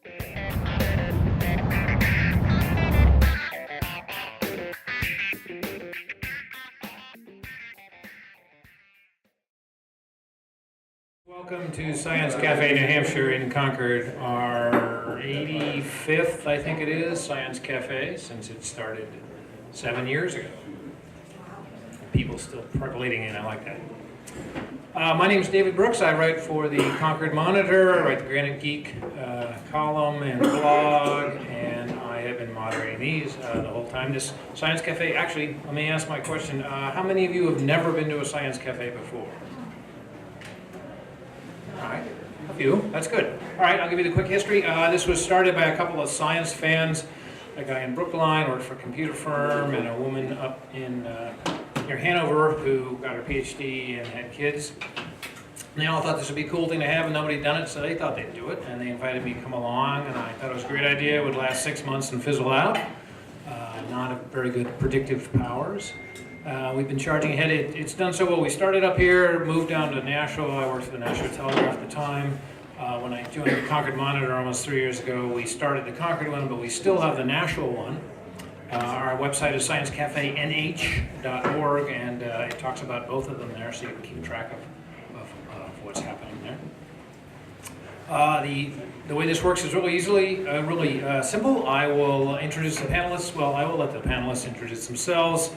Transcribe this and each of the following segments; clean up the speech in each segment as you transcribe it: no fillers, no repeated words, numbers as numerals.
Welcome to Science Cafe, New Hampshire in Concord, our 85th, I think it is, Science Cafe, since it started 7 years ago. People still percolating in, I like that. My name is David Brooks. I write for the Concord Monitor, I write the Granite Geek column and blog, and I have been moderating these the whole time. This Science Cafe, actually, let me ask my question. How many of you have never been to a Science Cafe before? All right, a few, that's good. All right, I'll give you the quick history. This was started by a couple of science fans, a guy in Brookline, worked for a computer firm, and a woman up in near Hanover who got her PhD and had kids. And they all thought this would be a cool thing to have, and nobody had done it, so they thought they'd do it. And they invited me to come along, and I thought it was a great idea. It would last 6 months and fizzle out. Not a very good predictive powers. We've been charging ahead. It's done so well. We started up here, moved down to Nashville. I worked for the Nashville Telegraph at the time. When I joined the Concord Monitor almost 3 years ago, we started the Concord one, but we still have the Nashville one. Our website is sciencecafenh.org, and it talks about both of them there, so you can keep track of what's happening there. The way this works is really simple. I will introduce the panelists. Well, I will let the panelists introduce themselves.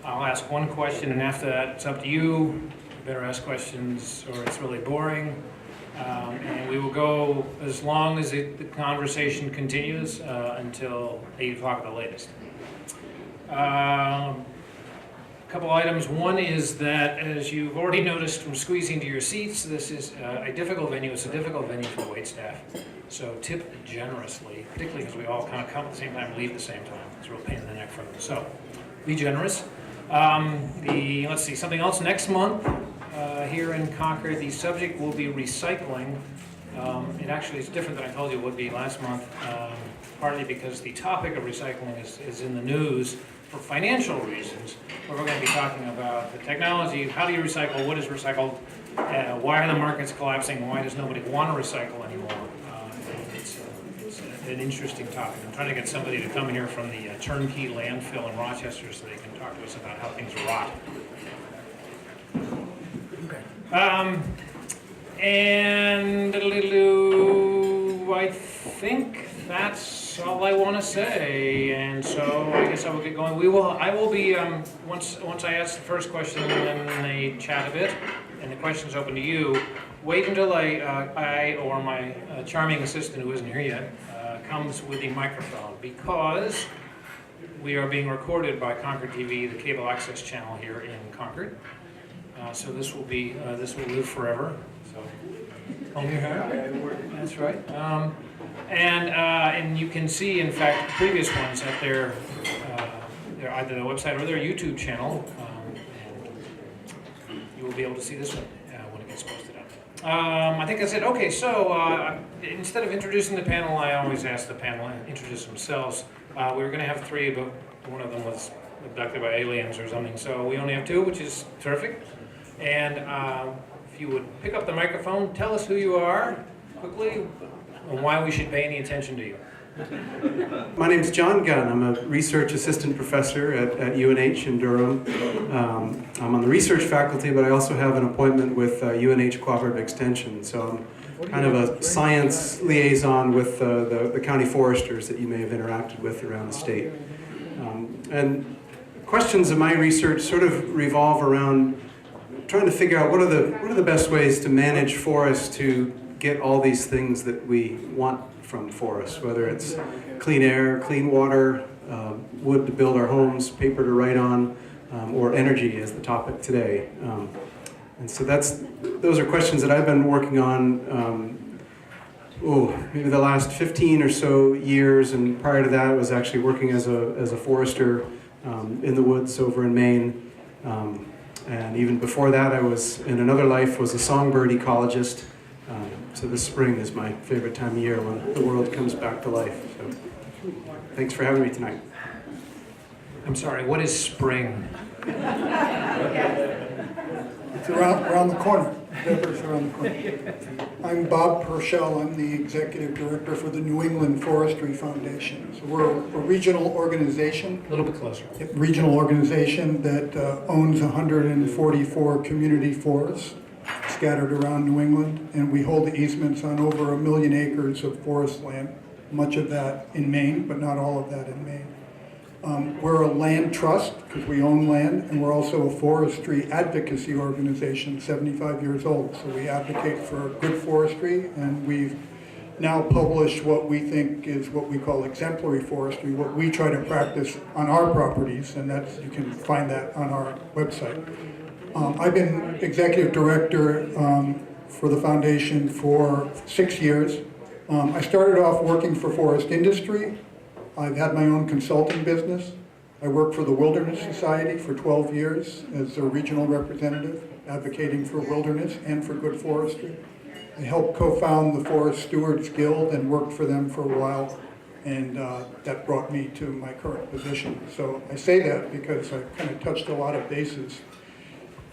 I'll ask one question, and after that, it's up to you. You better ask questions, or it's really boring. And we will go as long as the conversation continues until 8 o'clock at the latest. A couple items. One is that, as you've already noticed from squeezing to your seats, this is a difficult venue. It's a difficult venue for wait staff. So tip generously, particularly because we all kind of come at the same time and leave at the same time. It's a real pain in the neck for them. So be generous. Let's see, something else next month here in Concord. The subject will be recycling. It actually is different than I told you it would be last month, partly because the topic of recycling is in the news for financial reasons. But we're going to be talking about the technology, how do you recycle, what is recycled, why are the markets collapsing, why does nobody want to recycle anymore. It's an interesting topic. I'm trying to get somebody to come here from the turnkey landfill in Rochester so they can talk to us about how things rot. Okay. And I think that's all I want to say, and so I guess I will get going. I will be once I ask the first question, and then they chat a bit, and the question's open to you. Wait until I or my charming assistant, who isn't here yet, comes with the microphone, because we are being recorded by ConcordTV, the cable access channel here in Concord. So this will live forever. So, home your hair. That's right. And you can see, in fact, previous ones at their either their website or their YouTube channel. And you will be able to see this one when it gets posted up. I think that's it. Okay, so instead of introducing the panel, I always ask the panel to introduce themselves. We were going to have 3, but one of them was abducted by aliens or something, so we only have 2, which is terrific. And if you would pick up the microphone, tell us who you are quickly and why we should pay any attention to you. My name is John Gunn. I'm a research assistant professor at UNH in Durham. I'm on the research faculty, but I also have an appointment with UNH Cooperative Extension. So I'm kind of a science liaison with the county foresters that you may have interacted with around the state. And questions of my research sort of revolve around trying to figure out what are the best ways to manage forests to get all these things that we want from forests, whether it's clean air, clean water, wood to build our homes, paper to write on, or energy as the topic today. And so those are questions that I've been working on maybe the last 15 or so years, and prior to that I was actually working as a forester in the woods over in Maine. And even before that, I was, in another life, was a songbird ecologist. So this spring is my favorite time of year when the world comes back to life. So thanks for having me tonight. I'm sorry, what is spring? It's around the corner. Peppers around the corner. I'm Bob Purcell. I'm the Executive Director for the New England Forestry Foundation. So we're a regional organization. A little bit closer. Regional organization that owns 144 community forests scattered around New England, and we hold easements on over 1 million acres of forest land, much of that in Maine, but not all of that in Maine. We're a land trust because we own land, and we're also a forestry advocacy organization, 75 years old. So we advocate for good forestry, and we've now published what we think is what we call exemplary forestry, what we try to practice on our properties, and that's, you can find that on our website. I've been executive director for the foundation for 6 years. I started off working for forest industry. I've had my own consulting business. I worked for the Wilderness Society for 12 years as a regional representative, advocating for wilderness and for good forestry. I helped co-found the Forest Stewards Guild and worked for them for a while, and that brought me to my current position. So I say that because I've kind of touched a lot of bases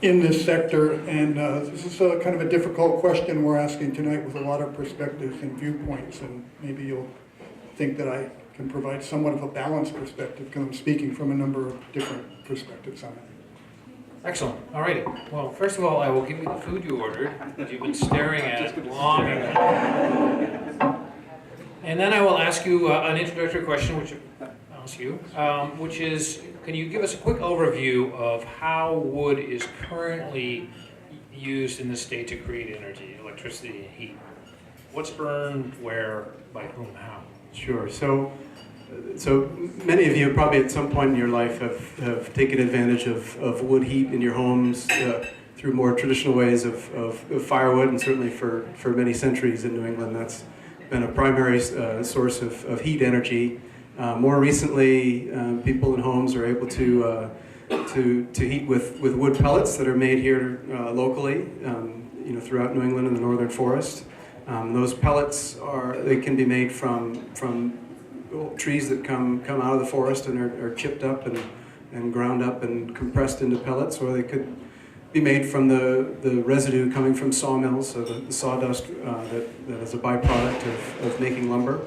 in this sector, and this is a kind of a difficult question we're asking tonight with a lot of perspectives and viewpoints, and maybe you'll think that I can provide somewhat of a balanced perspective because I'm speaking from a number of different perspectives on it. Excellent. All righty. Well, first of all, I will give you the food you ordered that you've been staring at long ago. And then I will ask you an introductory question, which I'll ask you, which is, can you give us a quick overview of how wood is currently used in the state to create energy, electricity, and heat? What's burned, where, by whom, how? Sure. So many of you probably at some point in your life have taken advantage of wood heat in your homes through more traditional ways of firewood, and certainly for many centuries in New England that's been a primary source of heat energy. More recently, people in homes are able to heat with wood pellets that are made here locally, throughout New England in the northern forest. Those pellets they can be made from trees that come out of the forest and are chipped up and ground up and compressed into pellets, or they could be made from the residue coming from sawmills, so the sawdust that is a byproduct of making lumber.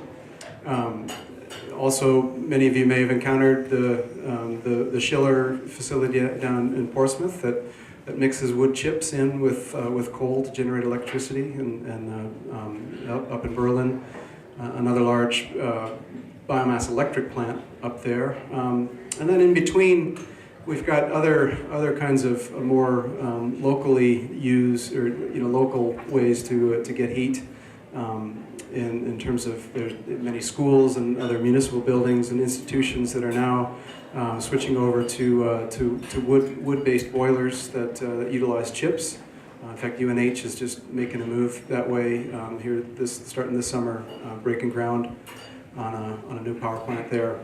Also, many of you may have encountered the Schiller facility down in Portsmouth that mixes wood chips in with coal to generate electricity, and up in Berlin, another large biomass electric plant up there. And then in between, we've got other kinds of more locally used, or local ways to get heat. In terms of, there's many schools and other municipal buildings and institutions that are now switching over to wood-based boilers that utilize chips. In fact, UNH is just making a move that way here starting this summer, breaking ground on a new power plant there.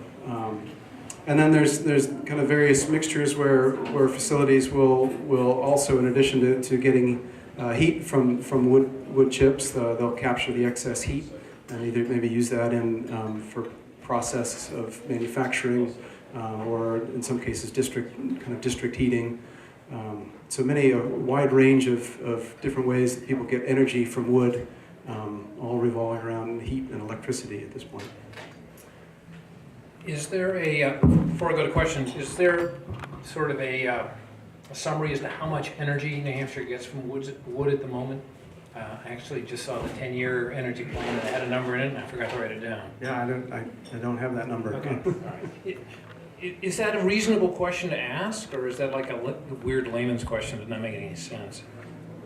And then there's kind of various mixtures where facilities will also, in addition to getting heat from wood chips, they'll capture the excess heat and either maybe use that for process of manufacturing, or in some cases district heating. So a wide range of different ways that people get energy from wood, all revolving around heat and electricity at this point. Is there before I go to questions, is there sort of a summary as to how much energy New Hampshire gets from wood at the moment? I actually just saw the 10-year energy plan that had a number in it, and I forgot to write it down. Yeah, I don't have that number. Okay. All right. Is that a reasonable question to ask, or is that like a weird layman's question that doesn't make any sense?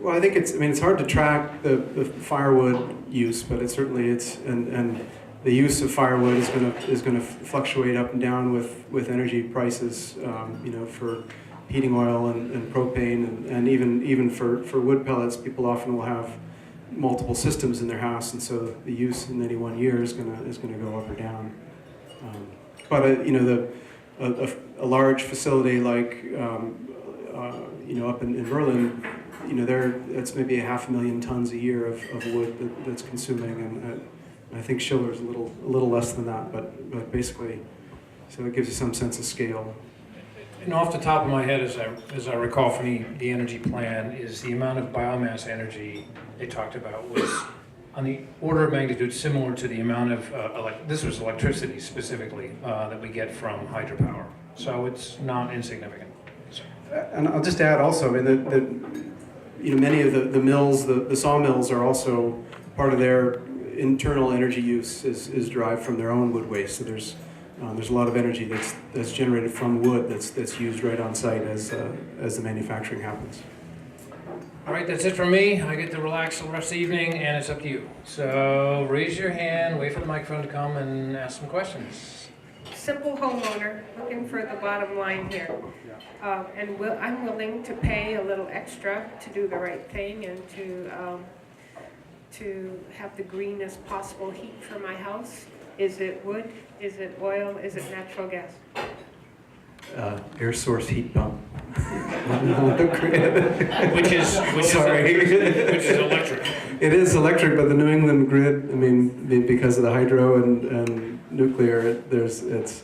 Well, I think it's hard to track the firewood use, but and the use of firewood is going to fluctuate up and down with energy prices, for heating oil and propane, and even for wood pellets, people often will have multiple systems in their house, and so the use in any one year is going to go up or down. But a large facility like up in Berlin, that's maybe 500,000 tons a year of wood that's consuming, and I think Schiller's a little less than that, but basically, so it gives you some sense of scale. And off the top of my head, as I recall from the energy plan, is the amount of biomass energy they talked about was on the order of magnitude similar to the amount of, this was electricity specifically, that we get from hydropower. So it's not insignificant. So. And I'll just add also, I mean, that many of the mills, the sawmills are also part of their internal energy use is derived from their own wood waste. So there's a lot of energy that's generated from wood that's used right on site as the manufacturing happens. All right, that's it from me. I get to relax the rest of the evening, and it's up to you. So raise your hand, wait for the microphone to come, and ask some questions. Simple homeowner looking for the bottom line here. I'm willing to pay a little extra to do the right thing and to have the greenest possible heat for my house. Is it wood? Is it oil? Is it natural gas? Air source heat pump. Which is electric. It is electric, but the New England grid, I mean, because of the hydro and nuclear, it's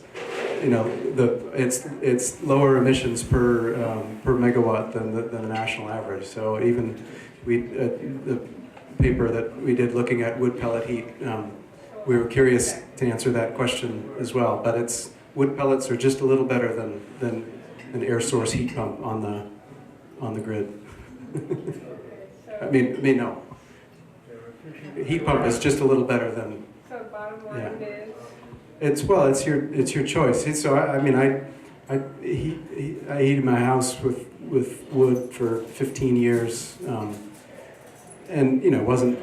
lower emissions per megawatt than the national average. So even the paper that we did looking at wood pellet heat, we were curious to answer that question as well. But wood pellets are just a little better than an air source heat pump on the grid. I mean no. Heat pump is just a little better than. So bottom line is. It's your choice. So I heated my house with wood for 15 years, and it was a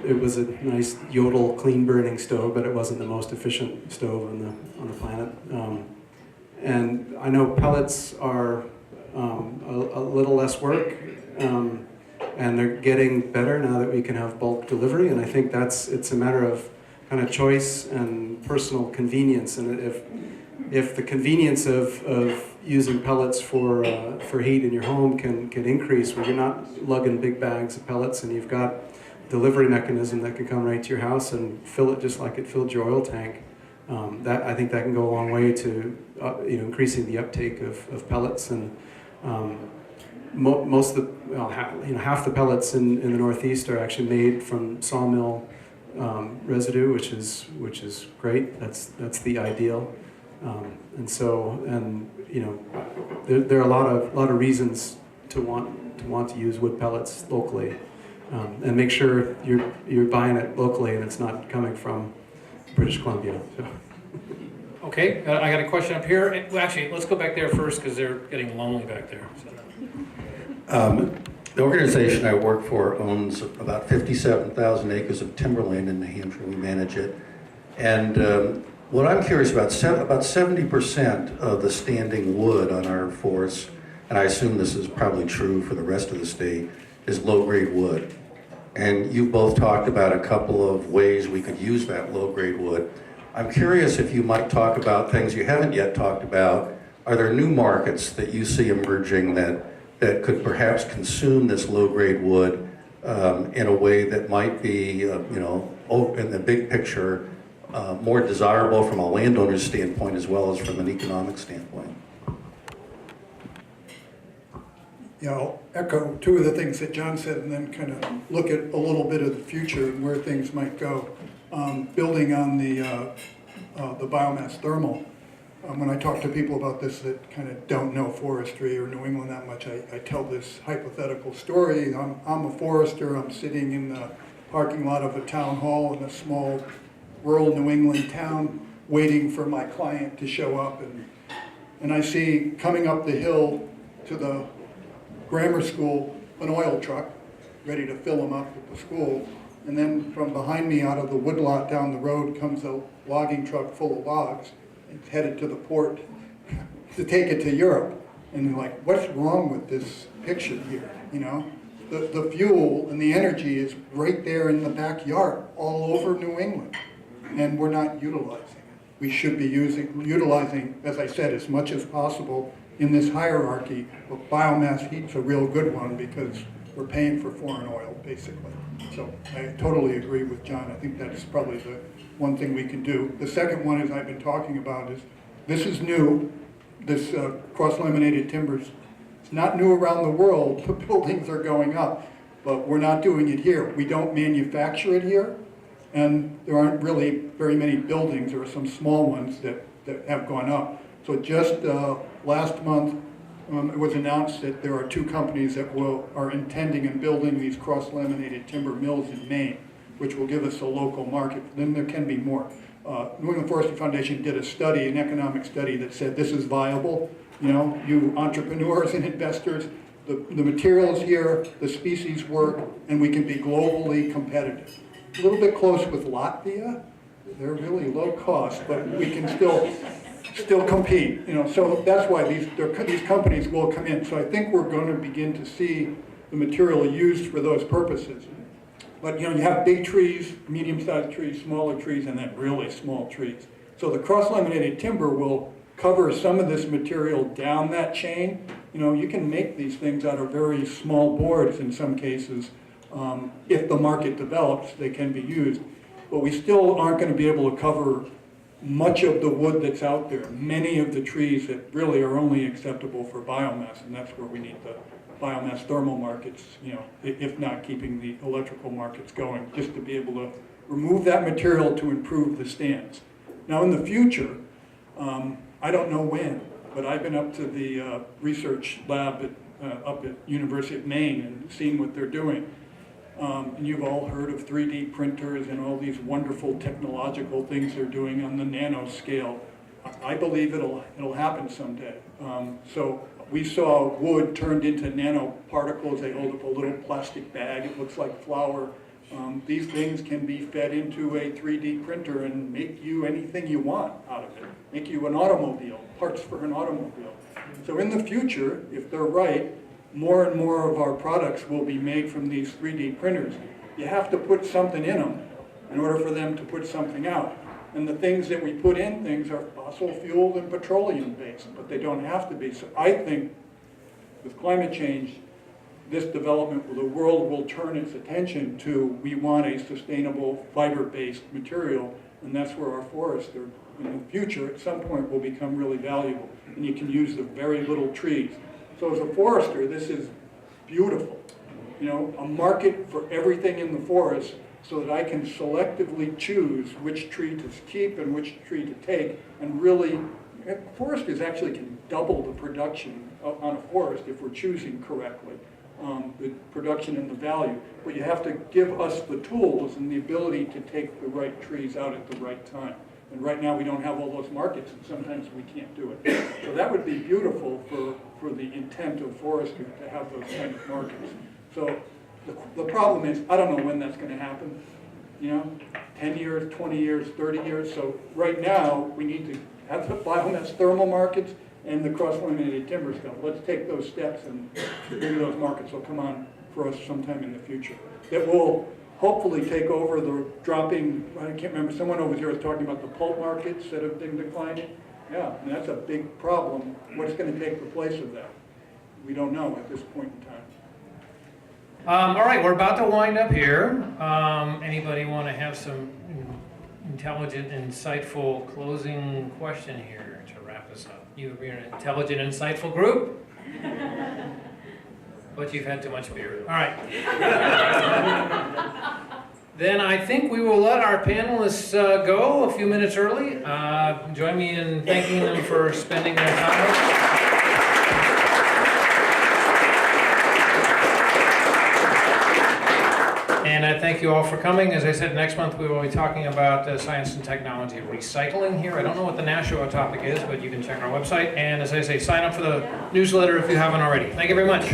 nice Yodel clean burning stove, but it wasn't the most efficient stove on the planet. And I know pellets are a little less work, and they're getting better now that we can have bulk delivery. And I think it's a matter of kind of choice and personal convenience. And if the convenience of using pellets for heat in your home can increase, where you're not lugging big bags of pellets and you've got a delivery mechanism that can come right to your house and fill it just like it filled your oil tank, I think that can go a long way to increasing the uptake of pellets. And most of half the pellets in the Northeast are actually made from sawmill residue, which is great. That's the ideal. There are a lot of reasons to want to use wood pellets locally, and make sure you're buying it locally and it's not coming from British Columbia. So. Okay, I got a question up here. Well, actually, let's go back there first because they're getting lonely back there. So. The organization I work for owns about 57,000 acres of timberland in New Hampshire. We manage it. And what I'm curious about 70% of the standing wood on our forests, and I assume this is probably true for the rest of the state, is low-grade wood. And you've both talked about a couple of ways we could use that low-grade wood. I'm curious if you might talk about things you haven't yet talked about. Are there new markets that you see emerging that could perhaps consume this low-grade wood in a way that might be, in the big picture, more desirable from a landowner's standpoint as well as from an economic standpoint? Yeah, I'll echo two of the things that John said and then kind of look at a little bit of the future and where things might go. Building on the biomass thermal, when I talk to people about this that kind of don't know forestry or New England that much, I tell this hypothetical story. I'm a forester. I'm sitting in the parking lot of a town hall in a small rural New England town waiting for my client to show up. And I see coming up the hill to the grammar school an oil truck ready to fill them up at the school. And then from behind me out of the woodlot down the road comes a logging truck full of logs. It's headed to the port to take it to Europe. And they're like, what's wrong with this picture here? The fuel and the energy is right there in the backyard all over New England. And we're not utilizing it. We should be utilizing, as I said, as much as possible in this hierarchy. But biomass heat's a real good one because we're paying for foreign oil, basically. So I totally agree with John. I think that's probably the one thing we can do. The second one, as I've been talking about, is this is new. this cross-laminated timbers. It's not new around the world. The buildings are going up, but we're not doing it here. We don't manufacture it here, and there aren't really very many buildings. There are some small ones that have gone up. So just last month, it was announced that there are 2 companies that are intending and building these cross-laminated timber mills in Maine, which will give us a local market. Then there can be more. New England Forestry Foundation did a study, an economic study, that said this is viable. You know, you entrepreneurs and investors, the materials here, the species work, and we can be globally competitive. A little bit close with Latvia. They're really low cost, but we can still compete. You know, so that's why these companies will come in. So I think we're going to begin to see the material used for those purposes. But you know, you have big trees, medium-sized trees, smaller trees, and then really small trees. So the cross-laminated timber will cover some of this material down that chain. You know, you can make these things out of very small boards in some cases. If the market develops, they can be used. But we still aren't going to be able to cover much of the wood that's out there. Many of the trees that really are only acceptable for biomass, and that's where we need the biomass thermal markets, you know, if not keeping the electrical markets going, just to be able to remove that material to improve the stands. Now in the future, I don't know when, but I've been up to the research lab up at University of Maine and seen what they're doing. And you've all heard of 3D printers and all these wonderful technological things they're doing on the nano scale. I believe it'll happen someday. So we saw wood turned into nanoparticles. They hold up a little plastic bag. It looks like flour. These things can be fed into a 3D printer and make you anything you want out of it. Make you an automobile, parts for an automobile. So in the future, if they're right, more and more of our products will be made from these 3D printers. You have to put something in them in order for them to put something out. And the things that we put in things are fossil fueled and petroleum based, but they don't have to be. So I think with climate change, this development, the world will turn its attention to, we want a sustainable fiber-based material, and that's where our forests are, in the future, at some point, will become really valuable. And you can use the very little trees. So as a forester, this is beautiful. You know, a market for everything in the forest so that I can selectively choose which tree to keep and which tree to take, and really, foresters actually can double the production on a forest if we're choosing correctly. The production and the value, but you have to give us the tools and the ability to take the right trees out at the right time. And right now we don't have all those markets, and sometimes we can't do it. So that would be beautiful for the intent of forestry, to have those kind of markets. So the problem is, I don't know when that's going to happen. You know, 10 years, 20 years, 30 years. So right now we need to have the biomass thermal markets and the cross-laminated timber stuff. Let's take those steps, and maybe those markets will come on for us sometime in the future. That will hopefully take over the dropping, I can't remember, someone over here was talking about the pulp markets that have been declining. Yeah, and that's a big problem. What's going to take the place of that? We don't know at this point in time. All right, we're about to wind up here. Anybody want to have some intelligent, insightful closing question here to wrap us up? You're an intelligent, insightful group, but you've had too much beer. All right. Then I think we will let our panelists go a few minutes early. Join me in thanking them for spending their time with us. And I thank you all for coming. As I said, next month we will be talking about science and technology recycling here. I don't know what the Nashua topic is, but you can check our website. And as I say, sign up for the newsletter if you haven't already. Thank you very much.